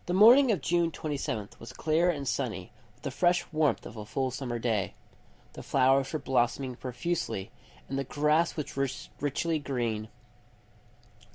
The morning of June 27th was clear and sunny, with the fresh warmth of a full summer day. The flowers were blossoming profusely, and the grass was richly green.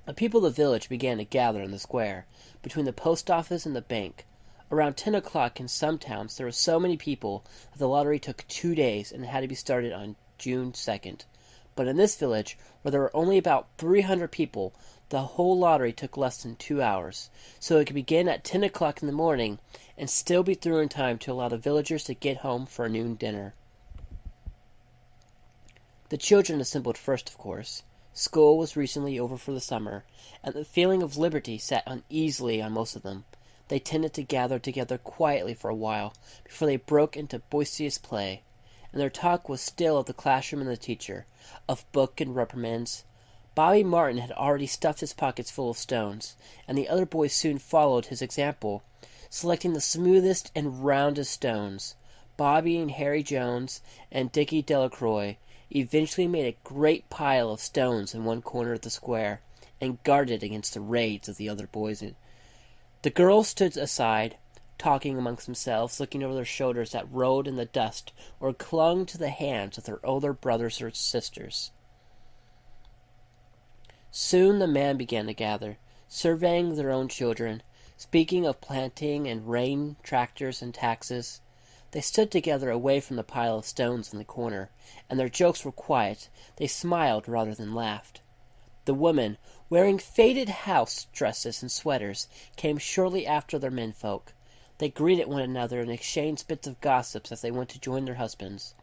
The people of the village began to gather in the square, between the post office and the bank. Around 10 o'clock in some towns there were so many people that the lottery took 2 days and had to be started on June 2nd. But in this village, where there were only about 300 people, the whole lottery took less than 2 hours, so it could begin at 10 o'clock in the morning and still be through in time to allow the villagers to get home for a noon dinner. The children assembled first, of course. School was recently over for the summer, and the feeling of liberty sat uneasily on most of them. They tended to gather together quietly for a while before they broke into boisterous play, and their talk was still of the classroom and the teacher, of book and reprimands. Bobby Martin had already stuffed his pockets full of stones, and the other boys soon followed his example, selecting the smoothest and roundest stones. Bobby and Harry Jones and Dickie Delacroix eventually made a great pile of stones in one corner of the square, and guarded against the raids of the other boys. The girls stood aside, talking amongst themselves, looking over their shoulders at rolled in the dust or clung to the hands of their older brothers or sisters. Soon the men began to gather, surveying their own children, speaking of planting and rain, tractors and taxes. They stood together away from the pile of stones in the corner, and their jokes were quiet. They smiled rather than laughed. The women, wearing faded house dresses and sweaters, came shortly after their menfolk. They greeted one another and exchanged bits of gossip as they went to join their husbands.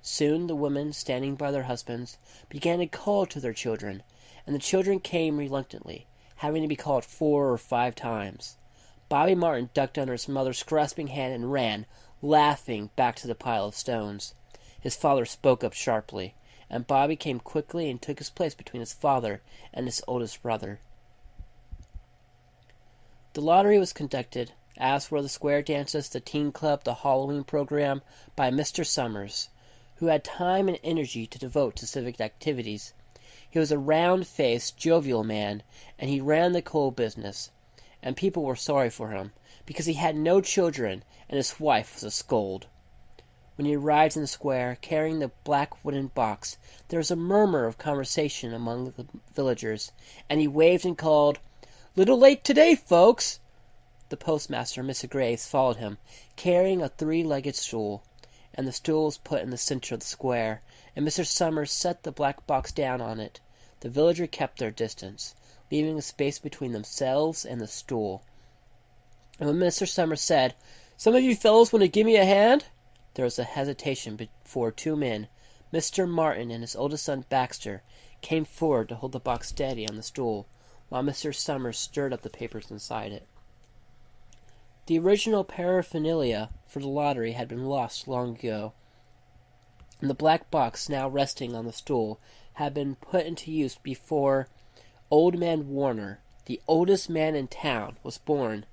Soon the women, standing by their husbands, began to call to their children, and the children came reluctantly, having to be called 4 or 5 times. Bobby Martin ducked under his mother's grasping hand and ran, laughing, back to the pile of stones. His father spoke up sharply, and Bobby came quickly and took his place between his father and his oldest brother. The lottery was conducted, as were the square dances, the teen club, the Halloween program, by Mr. Summers, who had time and energy to devote to civic activities. He was a round-faced, jovial man, and he ran the coal business, and people were sorry for him, because he had no children, and his wife was a scold. When he arrived in the square, carrying the black wooden box, there was a murmur of conversation among the villagers, and he waved and called, "Little late today, folks!" The postmaster, Mr. Graves, followed him, carrying a 3-legged stool, and the stool was put in the center of the square, and Mr. Summers set the black box down on it. The villagers kept their distance, leaving a space between themselves and the stool. And when Mr. Summers said, "Some of you fellows want to give me a hand?" there was a hesitation before 2 men, Mr. Martin and his oldest son Baxter, came forward to hold the box steady on the stool, while Mr. Summers stirred up the papers inside it. The original paraphernalia for the lottery had been lost long ago, and the black box now resting on the stool had been put into use before Old Man Warner, the oldest man in town, was born.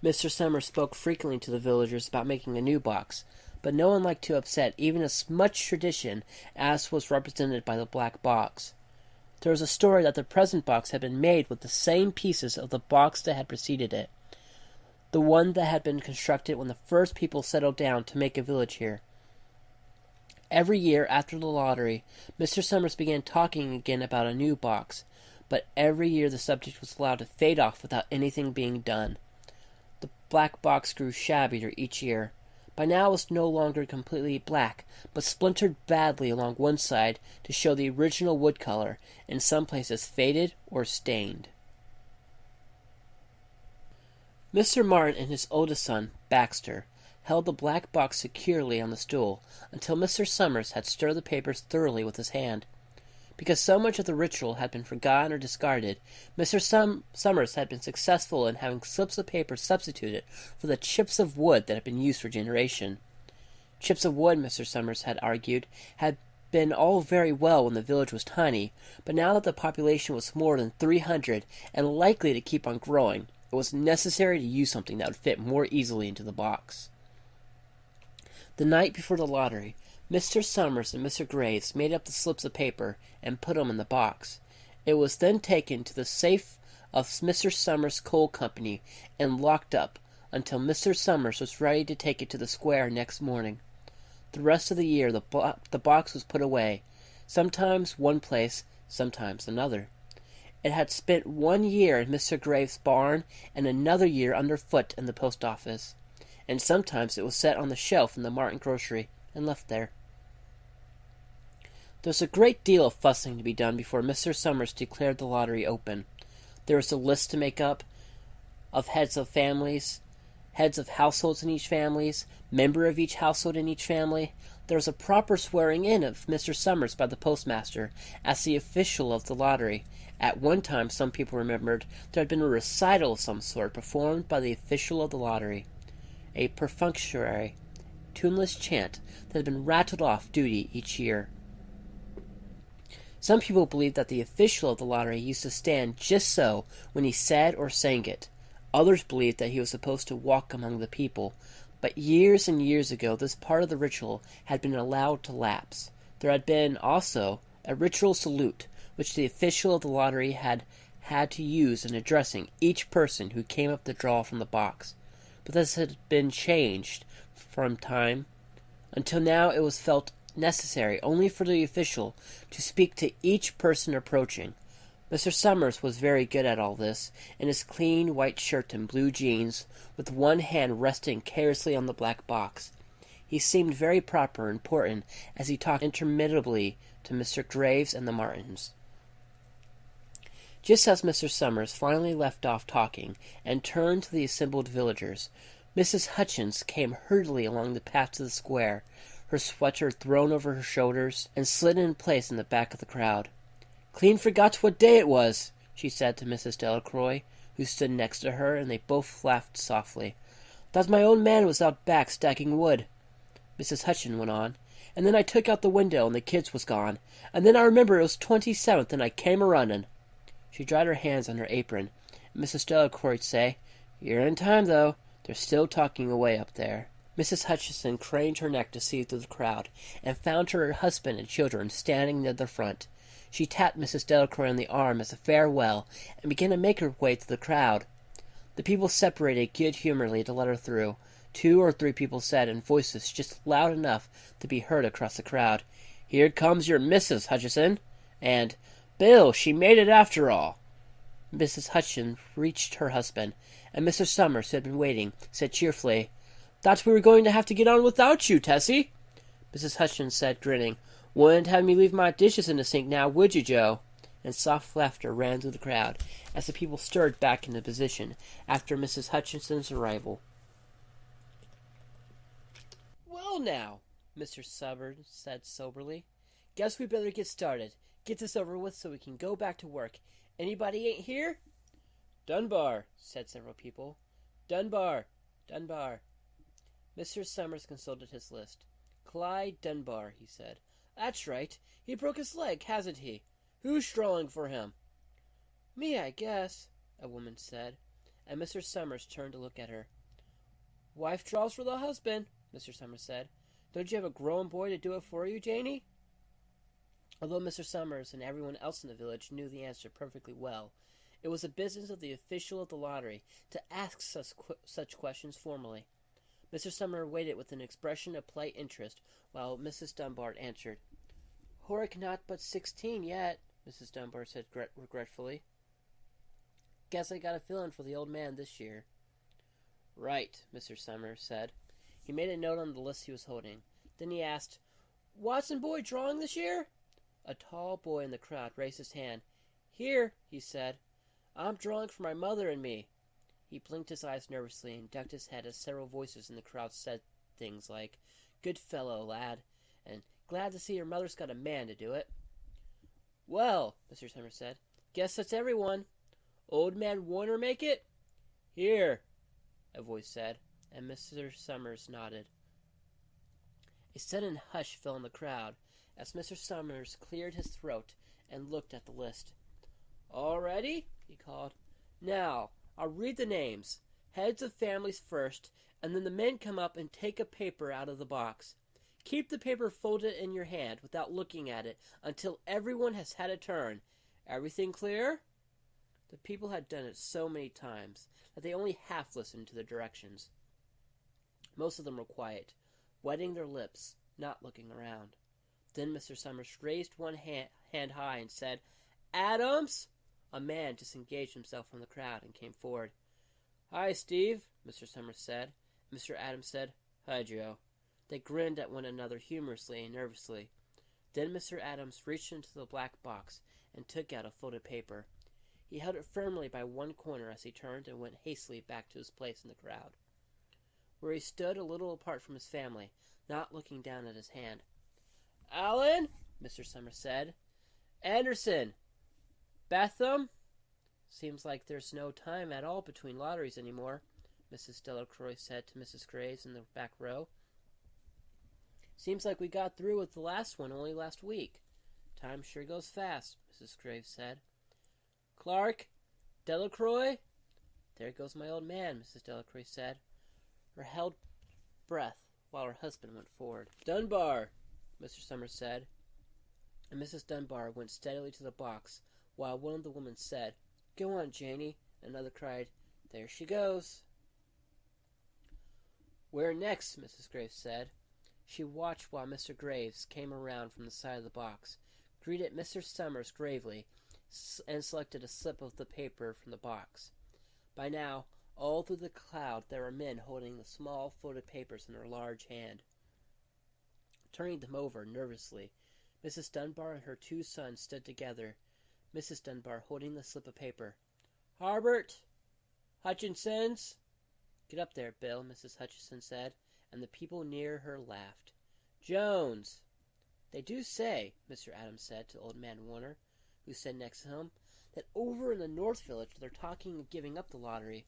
Mr. Summers spoke frequently to the villagers about making a new box, but no one liked to upset even as much tradition as was represented by the black box. There was a story that the present box had been made with the same pieces of the box that had preceded it, the one that had been constructed when the first people settled down to make a village here. Every year after the lottery, Mr. Summers began talking again about a new box, but every year the subject was allowed to fade off without anything being done. The black box grew shabbier each year. By now it was no longer completely black, but splintered badly along one side to show the original wood color, in some places faded or stained. Mr. Martin and his oldest son, Baxter, held the black box securely on the stool until Mr. Summers had stirred the papers thoroughly with his hand. Because so much of the ritual had been forgotten or discarded, Mr. Summers had been successful in having slips of paper substituted for the chips of wood that had been used for generations. Chips of wood, Mr. Summers had argued, had been all very well when the village was tiny, but now that the population was more than 300 and likely to keep on growing, it was necessary to use something that would fit more easily into the box. The night before the lottery, Mr. Summers and Mr. Graves made up the slips of paper and put them in the box. It was then taken to the safe of Mr. Summers' Coal Company and locked up until Mr. Summers was ready to take it to the square next morning. The rest of the year the box was put away, sometimes one place, sometimes another. It had spent 1 year in Mr. Graves' barn and another year underfoot in the post office, and sometimes it was set on the shelf in the Martin grocery and left there. There was a great deal of fussing to be done before Mr. Summers declared the lottery open. There was a list to make up of heads of families, heads of households in each family, member of each household in each family. There was a proper swearing in of Mr. Summers by the postmaster as the official of the lottery. At one time, some people remembered, there had been a recital of some sort performed by the official of the lottery, a perfunctory, tuneless chant that had been rattled off duty each year. Some people believed that the official of the lottery used to stand just so when he said or sang it. Others believed that he was supposed to walk among the people, but years and years ago this part of the ritual had been allowed to lapse. There had been also a ritual salute, which the official of the lottery had to use in addressing each person who came up the draw from the box. But this had been changed from time until now. It was felt necessary only for the official to speak to each person approaching. Mr. Summers was very good at all this, in his clean white shirt and blue jeans, with one hand resting carelessly on the black box. He seemed very proper and important as he talked interminably to Mr. Graves and the Martins. Just as Mr. Summers finally left off talking and turned to the assembled villagers, Mrs. Hutchins came hurriedly along the path to the square, her sweater thrown over her shoulders, and slid in place in the back of the crowd. "Clean forgot what day it was," she said to Mrs. Delacroix, who stood next to her, and they both laughed softly. "Thought my old man was out back stacking wood," Mrs. Hutchins went on. "And then I took out the window, and the kids was gone. And then I remember it was 27th, and I came a-running." She dried her hands on her apron, and Mrs. Delacroix said, "You're in time, though. They're still talking away up there." Mrs. Hutchinson craned her neck to see through the crowd, and found her husband and children standing near the front. She tapped Mrs. Delacroix on the arm as a farewell, and began to make her way through the crowd. The people separated good-humoredly to let her through. 2 or 3 people said, in voices just loud enough to be heard across the crowd, "Here comes your Mrs. Hutchinson," and "Bill, she made it after all." Mrs. Hutchinson reached her husband, and Mr. Summers, who had been waiting, said cheerfully, "Thought we were going to have to get on without you, Tessie." Mrs. Hutchins said, grinning, "Wouldn't have me leave my dishes in the sink now, would you, Joe?" And soft laughter ran through the crowd as the people stirred back into position after Mrs. Hutchinson's arrival. "Well now," Mr. Summers said soberly, "guess we better get started. Get this over with so we can go back to work. Anybody ain't here?" "Dunbar," said several people. "Dunbar, Dunbar." Mr. Summers consulted his list. "Clyde Dunbar," he said. "That's right. He broke his leg, hasn't he? Who's drawing for him?" "Me, I guess," a woman said, and Mr. Summers turned to look at her. "Wife draws for the husband," Mr. Summers said. "Don't you have a grown boy to do it for you, Janie?" Although Mr. Summers and everyone else in the village knew the answer perfectly well, it was the business of the official of the lottery to ask such questions formally. Mr. Summers waited with an expression of polite interest while Mrs. Dunbar answered. "Horick not but 16 yet," Mrs. Dunbar said regretfully. "Guess I got a feeling for the old man this year." "Right," Mr. Summers said. He made a note on the list he was holding. Then he asked, "Watson boy drawing this year?" A tall boy in the crowd raised his hand. "Here," he said. "I'm drawing for my mother and me." He blinked his eyes nervously and ducked his head as several voices in the crowd said things like, "Good fellow, lad," and "Glad to see your mother's got a man to do it." "Well," Mr. Summers said, "guess that's everyone. Old man Warner make it?" "Here," a voice said, and Mr. Summers nodded. A sudden hush fell on the crowd as Mr. Summers cleared his throat and looked at the list. "All ready?" he called. "Now, I'll read the names. Heads of families first, and then the men come up and take a paper out of the box. Keep the paper folded in your hand without looking at it until everyone has had a turn. Everything clear?" The people had done it so many times that they only half listened to the directions. Most of them were quiet, wetting their lips, not looking around. Then Mr. Summers raised one hand high and said, "Adams!" A man disengaged himself from the crowd and came forward. "Hi, Steve," Mr. Summers said. Mr. Adams said, "Hi, Joe." They grinned at one another humorously and nervously. Then Mr. Adams reached into the black box and took out a folded paper. He held it firmly by one corner as he turned and went hastily back to his place in the crowd, where he stood a little apart from his family, not looking down at his hand. "Allen," Mr. Summers said. "Anderson. Betham." "Seems like there's no time at all between lotteries any more," Mrs. Delacroix said to Mrs. Graves in the back row. "Seems like we got through with the last one only last week." "Time sure goes fast," Mrs. Graves said. "Clark, Delacroix." "There goes my old man," Mrs. Delacroix said. Her held breath while her husband went forward. "Dunbar," Mr. Summers said, and Mrs. Dunbar went steadily to the box, while one of the women said, "Go on, Janie," and another cried, "There she goes." "Where next?" Mrs. Graves said. She watched while Mr. Graves came around from the side of the box, greeted Mr. Summers gravely, and selected a slip of the paper from the box. By now, all through the crowd there were men holding the small folded papers in their large hand, turning them over nervously. Mrs. Dunbar and her two sons stood together, Mrs. Dunbar holding the slip of paper. "Harbert Hutchinson's." "Get up there, Bill," Mrs. Hutchinson said, and the people near her laughed. "Jones." "They do say," Mr. Adams said to Old Man Warner, who stood next to him, "that over in the North Village they're talking of giving up the lottery."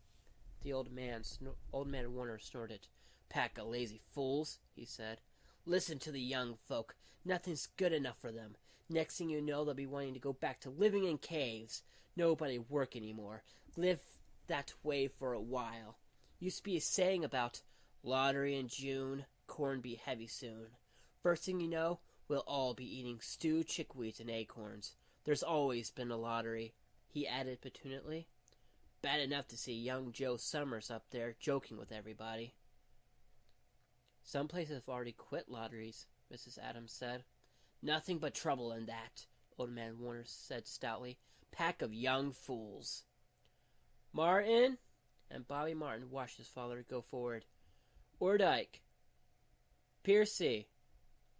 The old man Warner snorted. "Pack of lazy fools," he said. "Listen to the young folk. Nothing's good enough for them. Next thing you know, they'll be wanting to go back to living in caves. Nobody work any more. Live that way for a while. Used to be a saying about lottery in June, corn be heavy soon. First thing you know, we'll all be eating stewed chickweed and acorns. There's always been a lottery," he added petulantly. "Bad enough to see young Joe Summers up there joking with everybody." "Some places have already quit lotteries," Mrs. Adams said. "Nothing but trouble in that," Old Man Warner said stoutly. "Pack of young fools." "Martin," and Bobby Martin watched his father go forward. "Ordike. Piercy."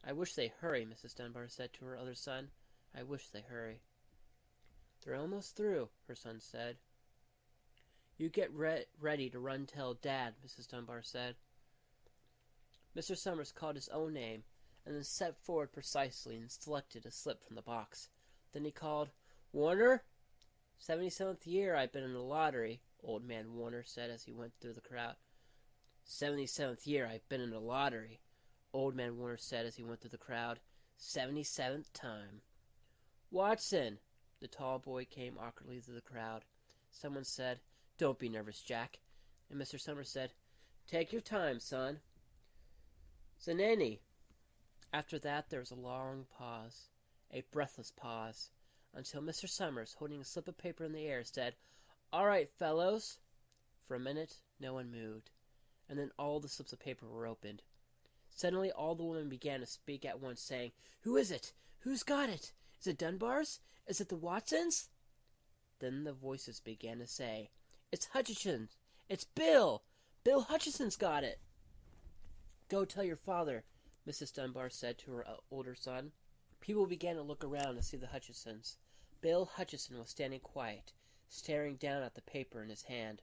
"I wish they hurry," Mrs. Dunbar said to her other son. "I wish they hurry." "They're almost through," her son said. "You get ready to run tell Dad," Mrs. Dunbar said. Mr. Summers called his own name, and then stepped forward precisely and selected a slip from the box. Then he called, "Warner?" "77th year I've been in the lottery," Old Man Warner said as he went through the crowd. "77th year I've been in the lottery," Old Man Warner said as he went through the crowd. "77th time." "Watson!" The tall boy came awkwardly through the crowd. Someone said, "Don't be nervous, Jack." And Mr. Summers said, "Take your time, son." "Zaneni." After that there was a long pause, a breathless pause, until Mr. Summers, holding a slip of paper in the air, said, "All right, fellows." For a minute no one moved, and then all the slips of paper were opened. Suddenly all the women began to speak at once, saying, "Who is it? Who's got it? Is it Dunbar's? Is it the Watsons?" Then the voices began to say, "It's Hutchinson! It's Bill! Bill Hutchinson's got it!" "Go tell your father," Mrs. Dunbar said to her older son. People began to look around to see the Hutchinsons. Bill Hutchinson was standing quiet, staring down at the paper in his hand.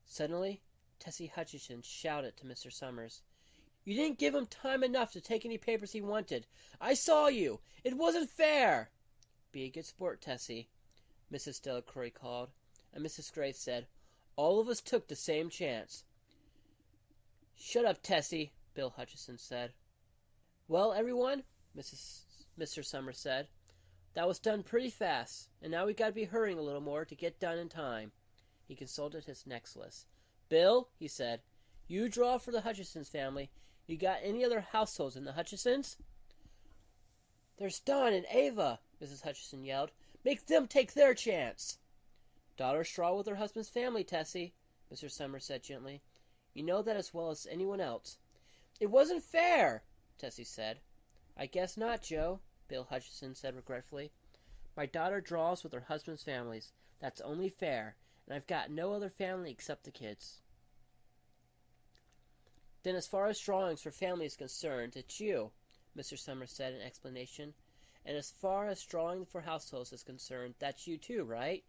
Suddenly, Tessie Hutchinson shouted to Mr. Summers, "You didn't give him time enough to take any papers he wanted. I saw you. It wasn't fair." "Be a good sport, Tessie," Mrs. Delacroix called, and Mrs. Graves said, "All of us took the same chance." "Shut up, Tessie," Bill Hutchinson said. "Well, everyone," Mr. Summers said, "that was done pretty fast, and now we gotta be hurrying a little more to get done in time." He consulted his next list. "Bill," he said, "you draw for the Hutchinsons family. You got any other households in the Hutchinsons?" "There's Don and Ava," Mrs. Hutchinson yelled. "Make them take their chance." Daughter straw with her husband's family, Tessie, Mr. Summers said gently. You know that as well as anyone else. It wasn't fair, Tessie said. I guess not, Joe, Bill Hutchison said regretfully. My daughter draws with her husband's families. That's only fair, and I've got no other family except the kids. Then as far as drawings for family is concerned, it's you, Mr. Summers said in explanation. And as far as drawing for households is concerned, that's you too, right?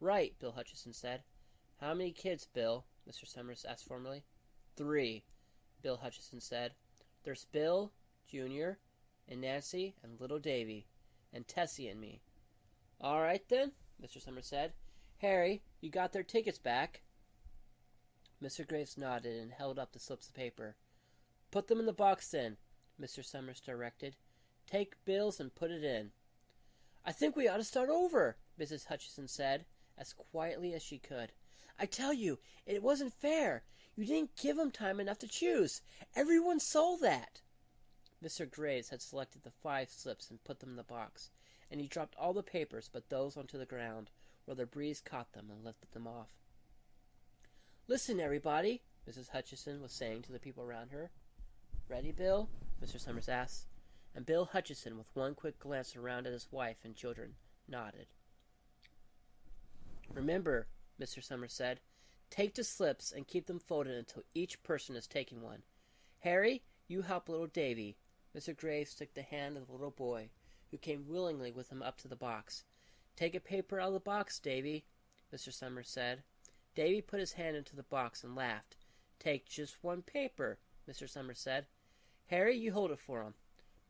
Right, Bill Hutchison said. How many kids, Bill? Mr. Summers asked formally. 3, Bill Hutchison said. There's Bill, Jr., and Nancy, and little Davy, and Tessie and me. All right, then, Mr. Summers said. Harry, you got their tickets back? Mr. Graves nodded and held up the slips of paper. Put them in the box, then, Mr. Summers directed. Take Bill's and put it in. I think we ought to start over, Mrs. Hutchison said, as quietly as she could. I tell you, it wasn't fair. You didn't give 'em time enough to choose. Everyone saw that. Mr. Graves had selected the 5 slips and put them in the box, and he dropped all the papers but those onto the ground, where the breeze caught them and lifted them off. Listen, everybody, Mrs. Hutchison was saying to the people around her. Ready, Bill? Mr. Summers asked, and Bill Hutchison, with one quick glance around at his wife and children, nodded. Remember, Mr. Summers said, take the slips and keep them folded until each person has taken one. Harry, you help little Davy. Mr. Graves took the hand of the little boy, who came willingly with him up to the box. Take a paper out of the box, Davy, Mr. Summers said. Davy put his hand into the box and laughed. Take just one paper, Mr. Summers said. Harry, you hold it for him.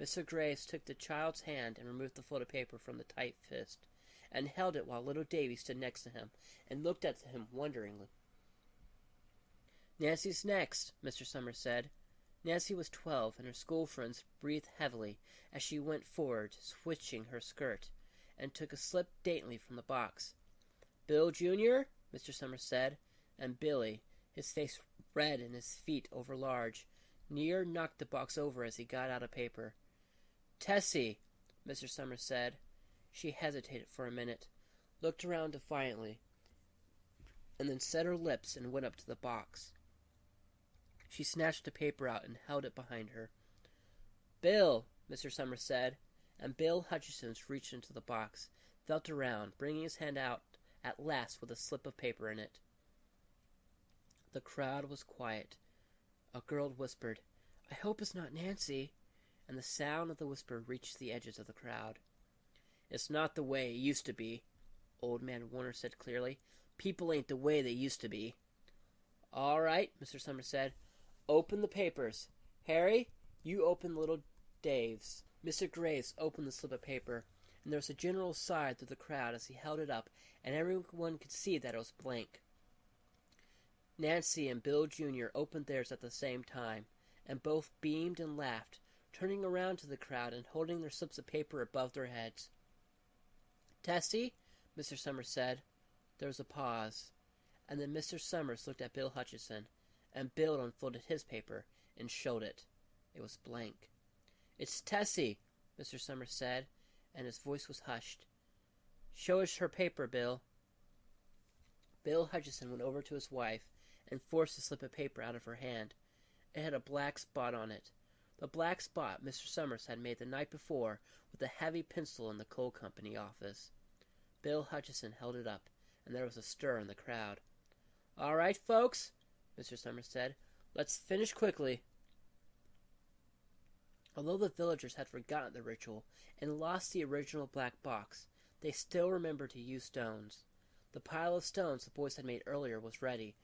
Mr. Graves took the child's hand and removed the folded paper from the tight fist, and held it while little Davy stood next to him and looked at him wonderingly. Nancy's next, Mr. Summers said. Nancy was 12, and her school friends breathed heavily as she went forward, switching her skirt, and took a slip daintily from the box. Bill, Jr., Mr. Summers said, and Billy, his face red and his feet overlarge, near knocked the box over as he got out a paper. Tessie, Mr. Summers said. She hesitated for a minute, looked around defiantly, and then set her lips and went up to the box. She snatched the paper out and held it behind her. Bill, Mr. Summers said, and Bill Hutchison reached into the box, felt around, bringing his hand out at last with a slip of paper in it. The crowd was quiet. A girl whispered, I hope it's not Nancy, and the sound of the whisper reached the edges of the crowd. It's not the way it used to be, Old Man Warner said clearly. People ain't the way they used to be. All right, Mr. Summers said. Open the papers. Harry, you open little Dave's. Mr. Graves opened the slip of paper, and there was a general sigh through the crowd as he held it up, and everyone could see that it was blank. Nancy and Bill Jr. opened theirs at the same time, and both beamed and laughed, turning around to the crowd and holding their slips of paper above their heads. Tessie, Mr. Summers said. There was a pause, and then Mr. Summers looked at Bill Hutchison, and Bill unfolded his paper and showed it. It was blank. It's Tessie, Mr. Summers said, and his voice was hushed. Show us her paper, Bill. Bill Hutchison went over to his wife and forced a slip of paper out of her hand. It had a black spot on it. The black spot Mr. Summers had made the night before with a heavy pencil in the coal company office. Bill Hutchison held it up, and there was a stir in the crowd. All right, folks, Mr. Summers said. Let's finish quickly. Although the villagers had forgotten the ritual and lost the original black box, they still remembered to use stones. The pile of stones the boys had made earlier was ready.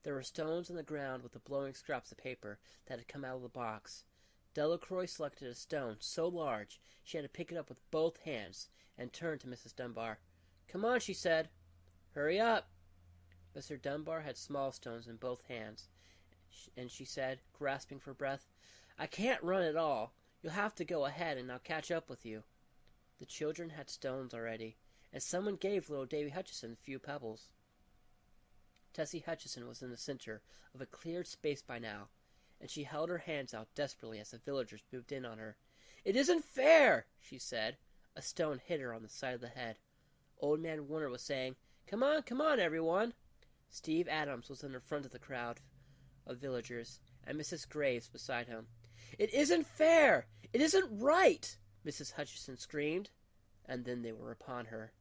There were stones on the ground with the blowing scraps of paper that had come out of the box. Delacroix selected a stone so large she had to pick it up with both hands and turned to Mrs. Dunbar. Come on, she said. Hurry up. Mr. Dunbar had small stones in both hands, and she said, grasping for breath, I can't run at all. You'll have to go ahead, and I'll catch up with you. The children had stones already, and someone gave little Davy Hutchison a few pebbles. Tessie Hutchison was in the center of a cleared space by now, and she held her hands out desperately as the villagers moved in on her. It isn't fair, she said. A stone hit her on the side of the head. Old Man Warner was saying, Come on, everyone!" Steve Adams was in the front of the crowd of villagers, and Mrs. Graves beside him. "It isn't fair! It isn't right!" Mrs. Hutchinson screamed, and then they were upon her.